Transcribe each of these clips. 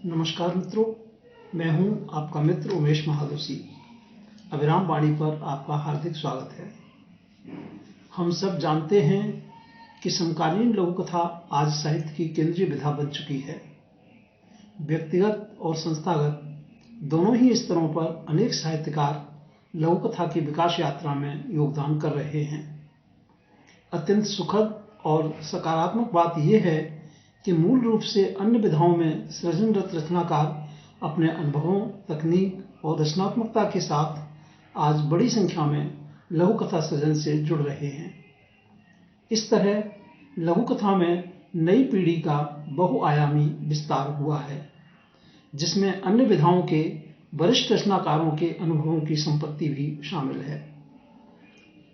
नमस्कार मित्रों, मैं हूं आपका मित्र उमेश महादोशी। अभिराम वाणी पर आपका हार्दिक स्वागत है। हम सब जानते हैं कि समकालीन लघु कथा आज साहित्य की केंद्रीय विधा बन चुकी है। व्यक्तिगत और संस्थागत दोनों ही स्तरों पर अनेक साहित्यकार लघु कथा की विकास यात्रा में योगदान कर रहे हैं। अत्यंत सुखद और सकारात्मक बात यह है कि मूल रूप से अन्य विधाओं में सृजनरत रचनाकार अपने अनुभवों, तकनीक और रचनात्मकता के साथ आज बड़ी संख्या में लघु कथा सृजन से जुड़ रहे हैं। इस तरह लघु कथा में नई पीढ़ी का बहुआयामी विस्तार हुआ है, जिसमें अन्य विधाओं के वरिष्ठ रचनाकारों के अनुभवों की संपत्ति भी शामिल है।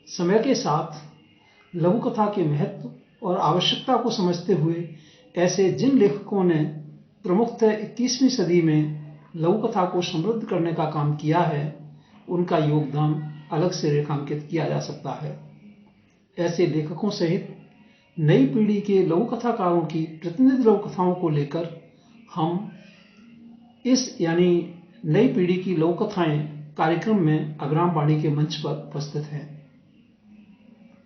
समय के साथ लघु कथा के महत्व और आवश्यकता को समझते हुए ऐसे जिन लेखकों ने प्रमुखतः 21वीं सदी में लघु कथा को समृद्ध करने का काम किया है, उनका योगदान अलग से रेखांकित किया जा सकता है। ऐसे लेखकों सहित नई पीढ़ी के लघु कथाकारों की प्रतिनिधि लघु कथाओं को लेकर हम इस नई पीढ़ी की लघु कथाएं कार्यक्रम में अभिराम वाणी के मंच पर उपस्थित हैं।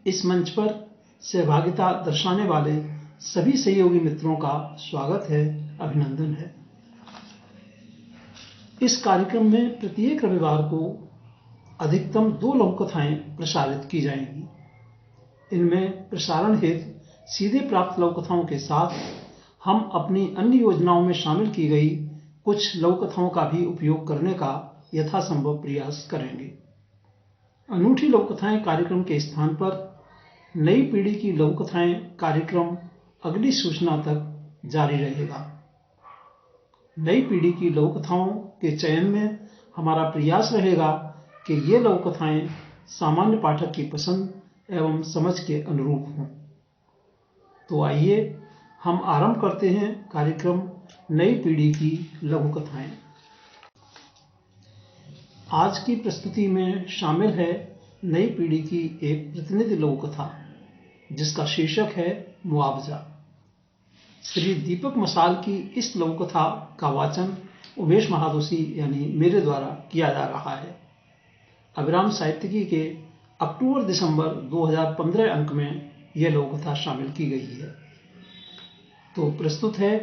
इस मंच पर सहभागिता दर्शाने वाले सभी सहयोगी मित्रों का स्वागत है, अभिनंदन है। इस कार्यक्रम में प्रत्येक रविवार को अधिकतम 2 लघु कथाएं प्रसारित की जाएंगी। इनमें प्रसारण हेतु सीधे प्राप्त लघु कथाओं के साथ हम अपनी अन्य योजनाओं में शामिल की गई कुछ लघु कथाओं का भी उपयोग करने का यथासंभव प्रयास करेंगे। अनूठी लघु कथाएं कार्यक्रम के स्थान पर नई पीढ़ी की लघु कथाएं कार्यक्रम अगली सूचना तक जारी रहेगा। नई पीढ़ी की लघु कथाओं के चयन में हमारा प्रयास रहेगा कि ये लघु कथाएं सामान्य पाठक की पसंद एवं समझ के अनुरूप हों। तो आइए हम आरंभ करते हैं कार्यक्रम नई पीढ़ी की लघु कथाएं। आज की प्रस्तुति में शामिल है नई पीढ़ी की एक प्रतिनिधि लघु कथा, जिसका शीर्षक है मुआवजा। श्री दीपक मशाल की इस लघु कथा का वाचन उमेश महादोशी मेरे द्वारा किया जा रहा है। अभिराम साहित्यिकी के अक्टूबर-दिसंबर 2015 अंक में यह लघु कथा शामिल की गई है। तो प्रस्तुत है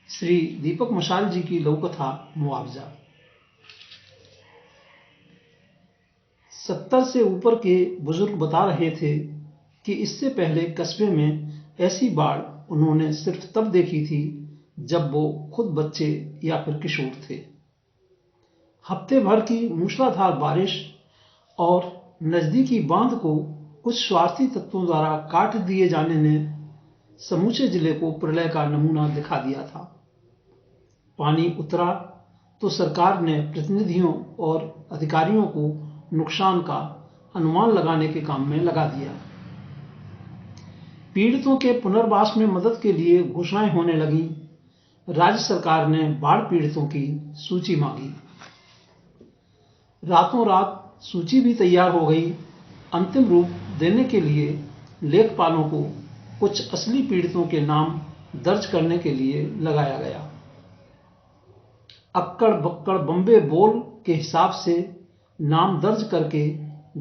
श्री दीपक मशाल जी की लघु कथा मुआवजा। 70 से ऊपर के बुजुर्ग बता रहे थे कि इससे पहले कस्बे में ऐसी बाढ़ उन्होंने सिर्फ तब देखी थी जब वो खुद बच्चे या फिर किशोर थे। हफ्ते भर की मूसलाधार बारिश और नजदीकी बांध को कुछ स्वार्थी तत्वों द्वारा काट दिए जाने ने समूचे जिले को प्रलय का नमूना दिखा दिया था। पानी उतरा तो सरकार ने प्रतिनिधियों और अधिकारियों को नुकसान का अनुमान लगाने के काम में लगा दिया। पीड़ितों के पुनर्वास में मदद के लिए घोषणाएं होने लगीं। राज्य सरकार ने बाढ़ पीड़ितों की सूची मांगी। रातों रात सूची भी तैयार हो गई। अंतिम रूप देने के लिए लेखपालों को कुछ असली पीड़ितों के नाम दर्ज करने के लिए लगाया गया। अक्कड़ बक्कड़ बम्बे बोल के हिसाब से नाम दर्ज करके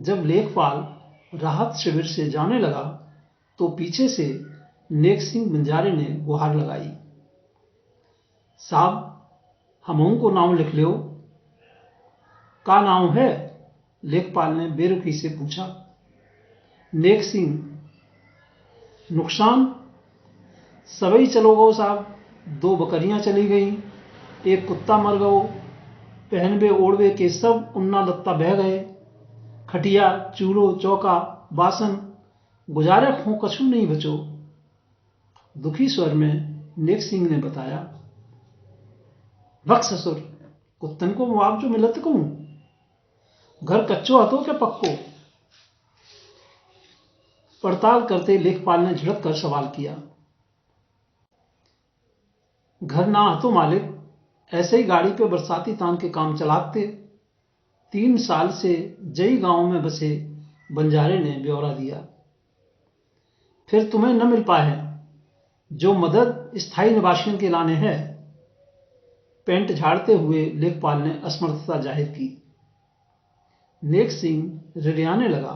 जब लेखपाल राहत शिविर से जाने लगा तो पीछे से नेक सिंह बंजारे ने गुहार लगाई, साहब हमों को नाम लिख लो। का नाम है? लेखपाल ने बेरुखी से पूछा। नेक सिंह, नुकसान सबई चलो गो साहब। 2 बकरियां चली गई, एक कुत्ता मर गयो, पहनबे ओढ़वे के सब उन्ना लत्ता बह गए, खटिया चूल्हो चौका बासन गुजारे खो कछु नहीं बचो। दुखी स्वर में नेक सिंह ने बताया, भक ससुर, कुत्तन को मुआवजो मिलत कहूं, घर कच्चो हतो क्या पक्को? पड़ताल करते लेखपाल ने झिड़क कर सवाल किया। घर ना हतो मालिक, ऐसे ही गाड़ी पे बरसाती तान के काम चलाते। 3 साल से जई गांव में बसे बंजारे ने ब्यौरा दिया। फिर तुम्हें न मिल पाए जो मदद स्थायी निवासियों के लाने है। पैंट झाड़ते हुए लेखपाल ने असमर्थता जाहिर की। नेक सिंह रिड़ियाने लगा,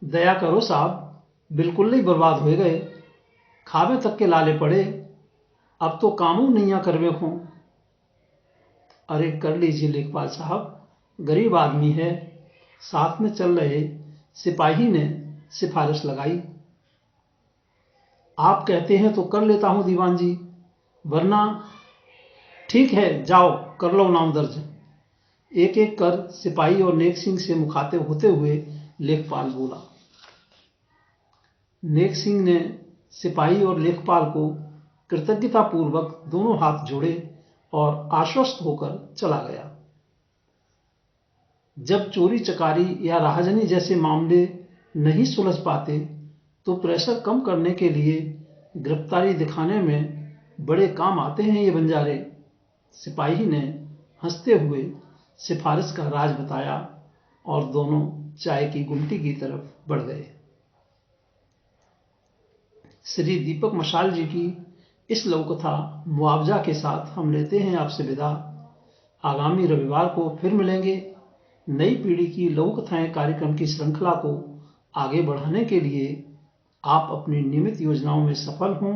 दया करो साहब, बिल्कुल नहीं बर्बाद हो गए, खावे तक के लाले पड़े, अब तो कामू नैया करवे खो। अरे कर लीजिए लेखपाल साहब, गरीब आदमी है। साथ में चल रहे सिपाही ने सिफारिश लगाई। आप कहते हैं तो कर लेता हूं दीवान जी, वरना ठीक है जाओ कर लो नाम दर्ज। एक एक कर सिपाही और नेक सिंह से मुखातिब होते हुए लेखपाल बोला। नेक सिंह ने सिपाही और लेखपाल को कृतज्ञतापूर्वक दोनों हाथ जोड़े और आश्वस्त होकर चला गया। जब चोरी चकारी या राहजनी जैसे मामले नहीं सुलझ पाते तो प्रेशर कम करने के लिए गिरफ्तारी दिखाने में बड़े काम आते हैं ये बंजारे। सिपाही ने हंसते हुए सिफारिश का राज बताया और दोनों चाय की गुमटी की तरफ बढ़ गए। श्री दीपक मशाल जी की इस लघु कथा मुआवजा के साथ हम लेते हैं आपसे विदा। आगामी रविवार को फिर मिलेंगे। नई पीढ़ी की लघु कथाएं कार्यक्रम की श्रृंखला को आगे बढ़ाने के लिए आप अपनी नियमित योजनाओं में सफल हों,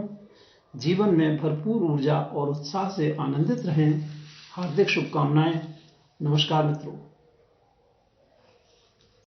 जीवन में भरपूर ऊर्जा और उत्साह से आनंदित रहें। हार्दिक शुभकामनाएं। नमस्कार मित्रों।